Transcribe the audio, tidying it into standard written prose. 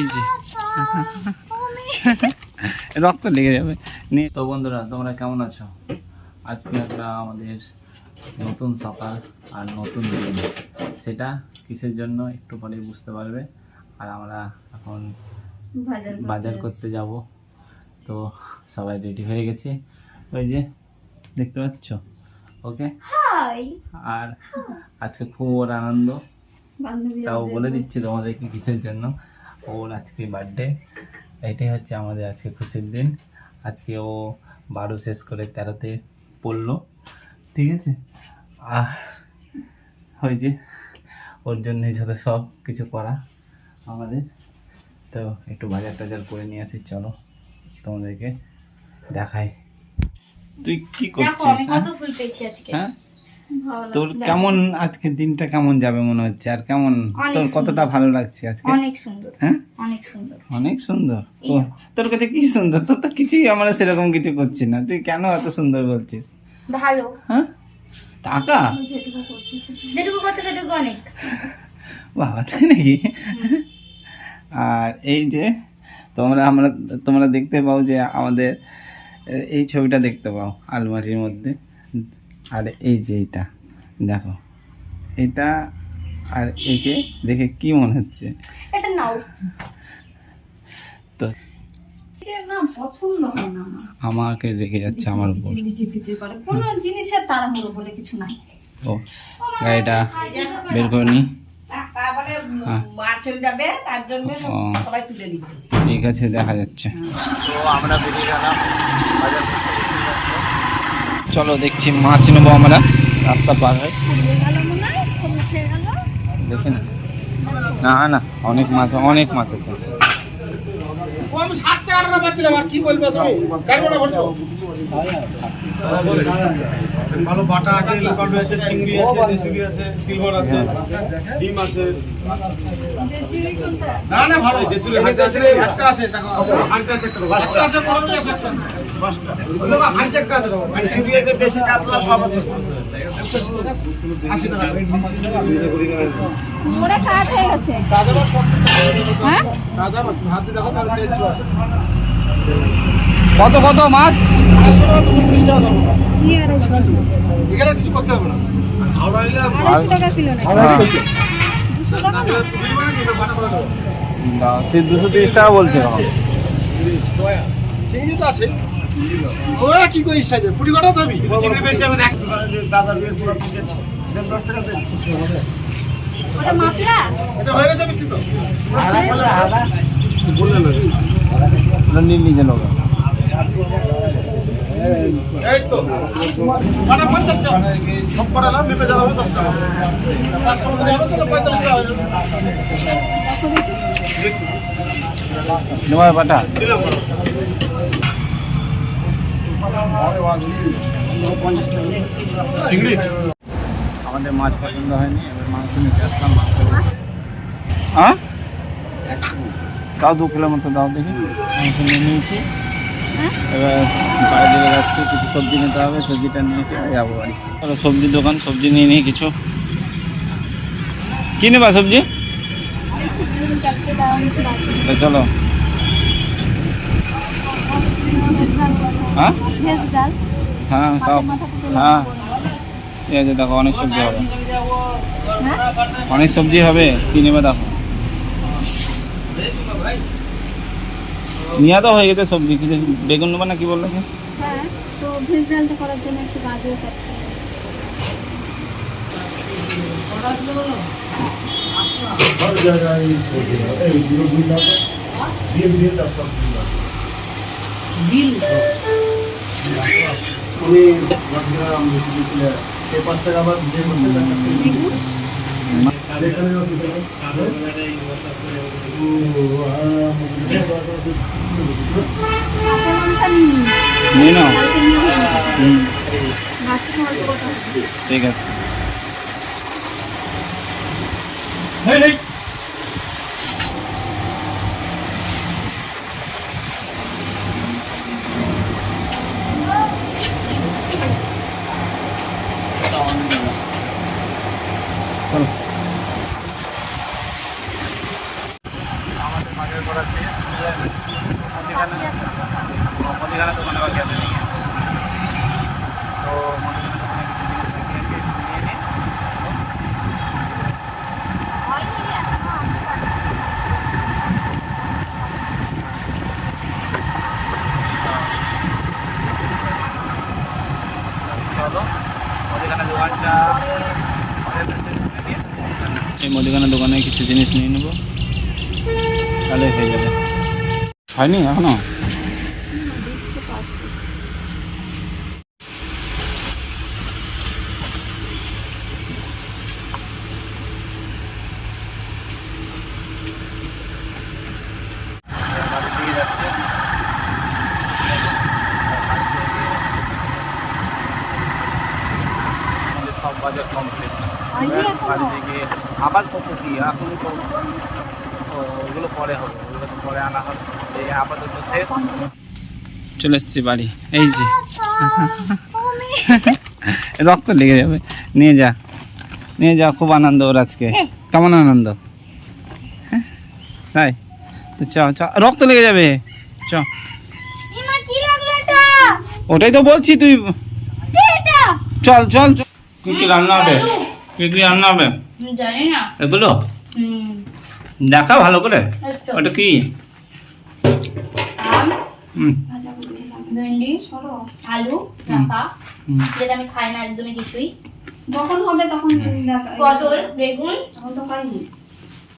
এই যে রক্ত লেগে যাবে। তো বন্ধুরা, তোমরা কেমন আছো? আজকে একটা আমাদের নতুন সকাল আর নতুন দিন, সেটা কিসের জন্য একটু পরে বুঝতে পারবে। আর আমরা এখন বাজার করতে যাব। তো সবাই রেডি হয়ে গেছি, ওই যে দেখতে পাচ্ছ। ওকে, আর আজকে খুব ওর আনন্দ, তাও বলে দিচ্ছি তোমাদেরকে কিসের জন্য। ওর আজকে বার্থডে, এটাই হচ্ছে আমাদের আজকে খুশির দিন। আজকে ও 12 শেষ করে 13তে পড়লো, ঠিক আছে। আর ওই যে ওর জন্য সাথে সব কিছু করা আমাদের। তো একটু বাজার টাজার করে নিয়ে আসি, চলো তোমাদেরকে দেখাই। তুই কি করছিস? হ্যাঁ, তোর কেমন আজকে দিনটা কেমন যাবে মনে হচ্ছে? আর কেমন তোর কতটা ভালো লাগছে আজকে? অনেক সুন্দর। হ্যাঁ, অনেক সুন্দর। অনেক সুন্দর। ও, তোর কাছে কি সুন্দর? তোর তো কিছুই আমরা সেরকম কিছু করছি না, তুই কেন এত সুন্দর বলছিস? ভালো। হ্যাঁ, টাকা যেটুকু করতে সেটুকু অনেক। বাবা, তাই নাকি? আর এই যে তোমরা দেখতে পাও যে আমাদের এই ছবিটা দেখতে পাও আলমারির মধ্যে। আর এই যে এটা দেখো, এটা আর একে দেখে কি মনে হচ্ছে? এটা নাও। তো না, পছন্দ হয় না আমাকে রেখে যাচ্ছে আমার উপর। কোনো জিনিসের তাড়াহুড়ো বলে কিছু নাই। ও, গাড়িটা বের করে নি। ঠিক আছে, দেখা যাচ্ছে। তো আমরা বেরিয়ে গেলাম বাজার করতে। চলো দেখছি মাছ নেবো আমরা, রাস্তা পার হয় দেখি না। না না, অনেক মাছ আছে। ভালো বাটা আছে, লিভার আছে, চিংড়ি আছে, দেশি আছে, সিলভার আছে, ডিম আছে। না না, ভালো দেশি হাইট আছে, একটা আছে, দেখো হাইট আছে, একটা আছে, বড় আছে, একটা পাঁচটা ওটা হাইট একটা আছে, দেখো মানে চিংড়ি আছে, দেশি কাতলা সব আছে। 80 টাকা মোড়ে কাট হয়ে গেছে। দাদা বাদ কত? হ্যাঁ, দাদা বাদ হাতে দেখো, তার তেল আছে। কত মাছ? 230 টাকা দাও। কি 250? এখানে কিছু করতে হবে না। হাওড়া নিলে 250 টাকা কিলো না। 200 টাকা না। তুই 230 টাকা বলছে। চিংড়ি তো আছে। ও কি কই সাইজে পুরি কটা তবি? চিংড়ি বেশি হবে না। দাদা দিয়ে পুরো 10 টাকা দেন। ওটা মাপলা? এটা হয়ে গেছে বিক্রি তো। বললেন না। নীল যে লোক এই তো মানে 50 টাকা সব পড়ালাম মেপে যাবে 10 টাকা 500 মধ্যে হবে তো 45 টাকা হবে। নেওয়ার বাটা দিলাম চিংড়ি। আমাদের মাছ পছন্দ হয়নি, এবার মাংস নিতে আসলাম। হ্যাঁ, দাও 2 কিলো মতো দাও দেখি। মাংস নিয়ে নিয়েছি, এবার বাড়ি দিকে যাচ্ছি। কিছু সবজি নিতে হবে, সবজিটা নিয়ে যাবো বাড়ি। চলো সবজির দোকান, সবজি নিয়ে নিই কিছু। কী নেবা সবজি? তো চলো। হ্যাঁ হ্যাঁ তাও হ্যাঁ, ঠিক আছে। দেখো অনেক সবজি হবে, অনেক সবজি হবে। কী নেবে দেখো। নিয়ে তো হয়ে গেছে সবজি। কিছু বেগুন নেবা না কি বললো? হ্যাঁ, তো ভেজ ডালটা করার জন্য একটু গাজর কাটছি। নিয়ে নাও। ঠিক আছে। চলো। আমাদের বাজার করা শেষ মুদিখানা দোকানে বাকি আছে নাকি? তো মুদিখানা দোকানে কিছু জিনিস বাকি আছে, একটু নিয়ে নিই। চলো মুদিখানা দোকানটা এই মুদিখানা দোকানে কিছু জিনিস নিয়ে নেবো, তাহলে হয়ে যাবে। হয়নি এখনো? সব বাজার কমপ্লিট, বাড়ি থেকে আবার কত কি এখন তো ওগুলো পরে হবে, ওগুলো তো পরে আনা হবে। এই আপাতত শেষ, চলে এসেছি বাড়ি। এই যে রক্ত লেগে যাবে, নিয়ে যা নিয়ে যা। খুব আনন্দ ওর আজকে। কেমন আনন্দ? হ্যাঁ তাই তো, চ চ, রক্ত লেগে যাবে, চ। ওটাই তো বলছি, তুই চল চল চল। কি কি রান্না হবে? কি কি রান্না হবে জানি না। এগুলো দেখা ভালো করে। ওটা কি? আম, হুম, ভেন্ডি, আলু রাখা, যেটা আমি খাই না একদমই কিছুই। যখন হবে তখন পটল, বেগুন, এখন তো খাইনি।